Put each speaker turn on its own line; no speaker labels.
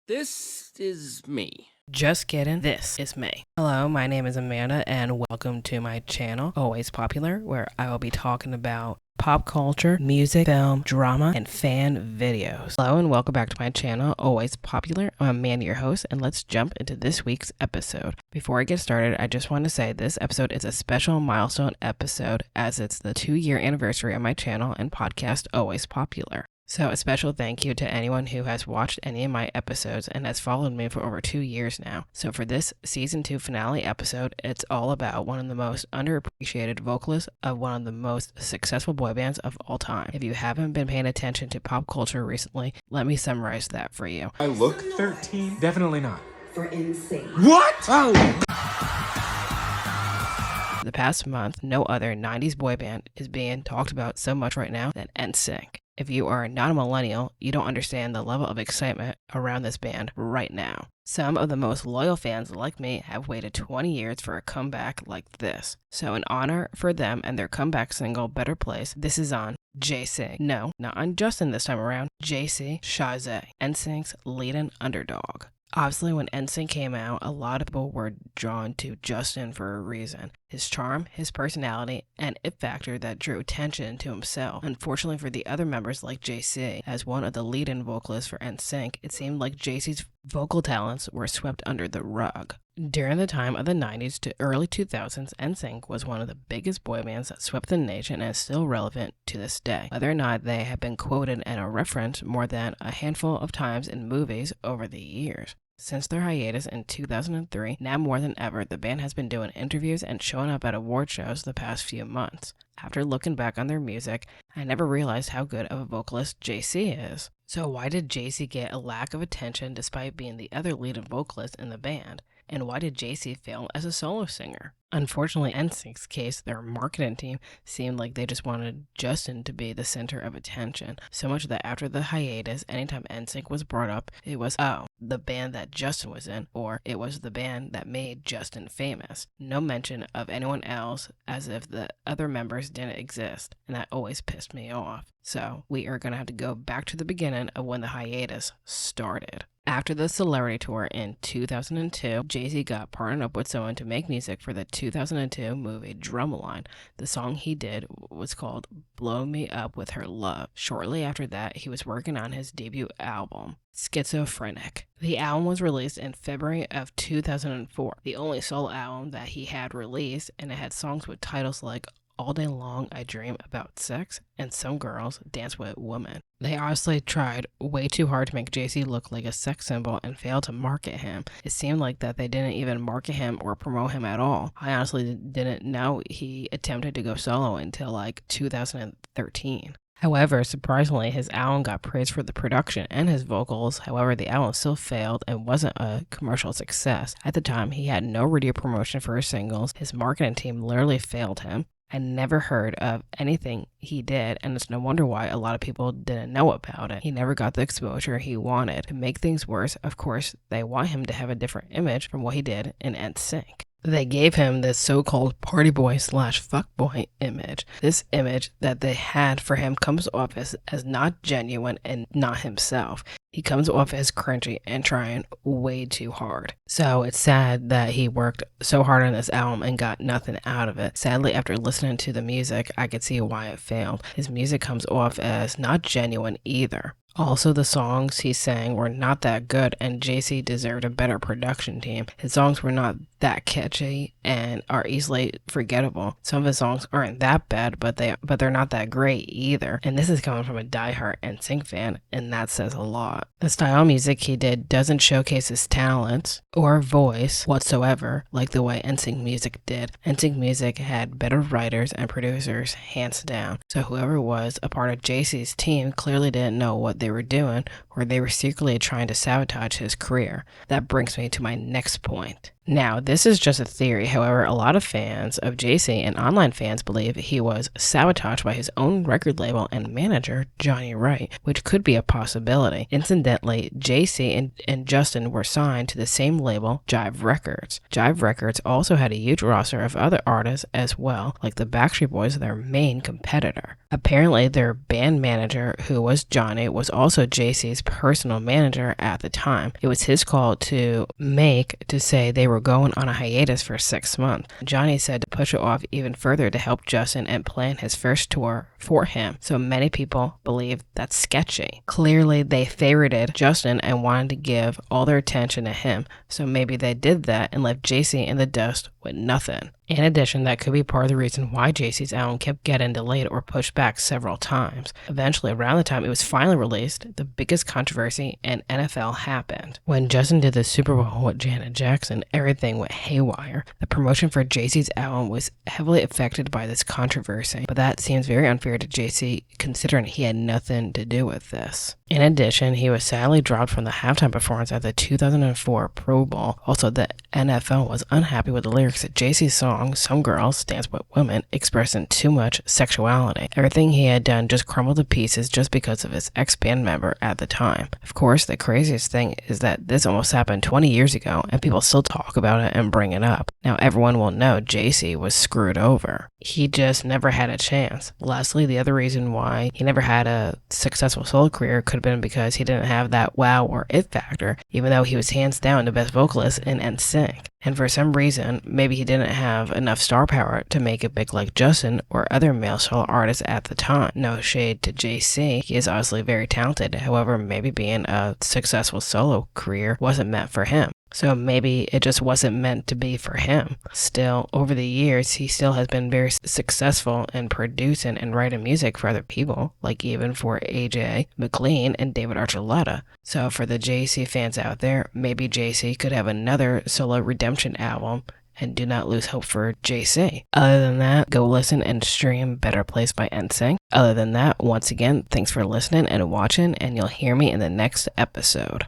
This is me.
Just kidding, this is me. Hello, my name is Amanda and welcome to my channel, Always Popular, where I will be talking about pop culture, music, film, drama, and fan videos. Hello and welcome back to my channel, Always Popular. I'm Amanda, your host, and let's jump into this week's episode. Before I get started, I just want to say this episode is a special milestone episode as it's the 2-year anniversary of my channel and podcast, Always Popular. So a special thank you to anyone who has watched any of my episodes and has followed me for over 2 years now. So for this season 2 finale episode, it's all about one of the most underappreciated vocalists of one of the most successful boy bands of all time. If you haven't been paying attention to pop culture recently, let me summarize that for you.
I look 13? Definitely not.
For Nsync.
What? Oh!
The past month, no other 90s boy band is being talked about so much right now than Nsync. If you are not a millennial, you don't understand the level of excitement around this band right now. Some of the most loyal fans like me have waited 20 years for a comeback like this. So in honor for them and their comeback single, Better Place, this is on JC. No, not on Justin this time around. JC Chasez, Nsync's leading underdog. Obviously, when Nsync came out, a lot of people were drawn to Justin for a reason. His charm, his personality, and it factor that drew attention to himself. Unfortunately for the other members like JC, as one of the lead-in vocalists for Nsync, it seemed like JC's vocal talents were swept under the rug. During the time of the 90s to early 2000s, Nsync was one of the biggest boy bands that swept the nation and is still relevant to this day. Whether or not they have been quoted and are referenced more than a handful of times in movies over the years. Since their hiatus in 2003, now more than ever, the band has been doing interviews and showing up at award shows the past few months. After looking back on their music, I never realized how good of a vocalist JC is. So why did JC get a lack of attention despite being the other lead vocalist in the band? And why did JC fail as a solo singer? Unfortunately, in Nsync's case, their marketing team seemed like they just wanted Justin to be the center of attention. So much that after the hiatus, anytime Nsync was brought up, it was, oh, the band that Justin was in, or it was the band that made Justin famous. No mention of anyone else, as if the other members didn't exist, and that always pissed me off. So we are going to have to go back to the beginning of when the hiatus started. After the Celebrity Tour in 2002, JC got partnered up with someone to make music for the 2002 movie Drumline. The song he did was called Blow Me Up With Her Love. Shortly after that, he was working on his debut album, Schizophrenic. The album was released in February of 2004, the only solo album that he had released, and it had songs with titles like All Day Long I Dream About Sex and Some Girls Dance With Women. They honestly tried way too hard to make JC look like a sex symbol and failed to market him. It seemed like that they didn't even market him or promote him at all. I honestly didn't know he attempted to go solo until like 2013. However, surprisingly, his album got praised for the production and his vocals. However, the album still failed and wasn't a commercial success. At the time, he had no radio promotion for his singles. His marketing team literally failed him. I never heard of anything he did, and it's no wonder why a lot of people didn't know about it. He never got the exposure he wanted. To make things worse, of course, they want him to have a different image from what he did in Nsync. They gave him this so-called party boy / fuckboy image. This image that they had for him comes off as not genuine and not himself. He comes off as cringy and trying way too hard. So it's sad that he worked so hard on this album and got nothing out of it. Sadly, after listening to the music, I could see why it failed. His music comes off as not genuine either. Also, the songs he sang were not that good, and JC deserved a better production team. His songs were not that catchy and are easily forgettable. Some of his songs aren't that bad, but they're not that great either. And this is coming from a diehard Nsync fan, and that says a lot. The style of music he did doesn't showcase his talents or voice whatsoever, like the way Nsync music did. Nsync music had better writers and producers, hands down. So whoever was a part of JC's team clearly didn't know what they were doing, or they were secretly trying to sabotage his career. That brings me to my next point. Now, this is just a theory. However, a lot of fans of JC and online fans believe he was sabotaged by his own record label and manager, Johnny Wright, which could be a possibility. Incidentally, JC and Justin were signed to the same label, Jive Records. Jive Records also had a huge roster of other artists as well, like the Backstreet Boys, their main competitor. Apparently, their band manager, who was Johnny, was also JC's personal manager at the time. It was his call to say they were going on a hiatus for 6 months. Johnny said to push it off even further to help Justin and plan his first tour for him. So many people believe that's sketchy. Clearly, they favorited Justin and wanted to give all their attention to him. So maybe they did that and left JC in the dust with nothing. In addition, that could be part of the reason why JC's album kept getting delayed or pushed back several times. Eventually, around the time it was finally released, the biggest controversy in NFL happened. When Justin did the Super Bowl with Janet Jackson, everything went haywire. The promotion for JC's album was heavily affected by this controversy, but that seems very unfair to JC considering he had nothing to do with this. In addition, he was sadly dropped from the halftime performance at the 2004 Pro Bowl. Also, the NFL was unhappy with the lyrics of JC's song, Some Girls Dance With Women, expressing too much sexuality. Everything he had done just crumbled to pieces just because of his ex-band member at the time. Of course, the craziest thing is that this almost happened 20 years ago, and people still talk about it and bring it up. Now everyone will know JC was screwed over. He just never had a chance. Lastly, the other reason why he never had a successful solo career could have been because he didn't have that wow or it factor, even though he was hands down the best vocalist in Nsync. And for some reason, maybe he didn't have enough star power to make it big like Justin or other male solo artists at the time. No shade to JC, he is obviously very talented. However, maybe being a successful solo career wasn't meant for him. So maybe it just wasn't meant to be for him. Still, over the years, he still has been very successful in producing and writing music for other people, like even for AJ McLean and David Archuleta. So for the JC fans out there, maybe JC could have another solo redemption album, and do not lose hope for JC. Other than that, go listen and stream Better Place by Nsync. Other than that, once again, thanks for listening and watching, and you'll hear me in the next episode.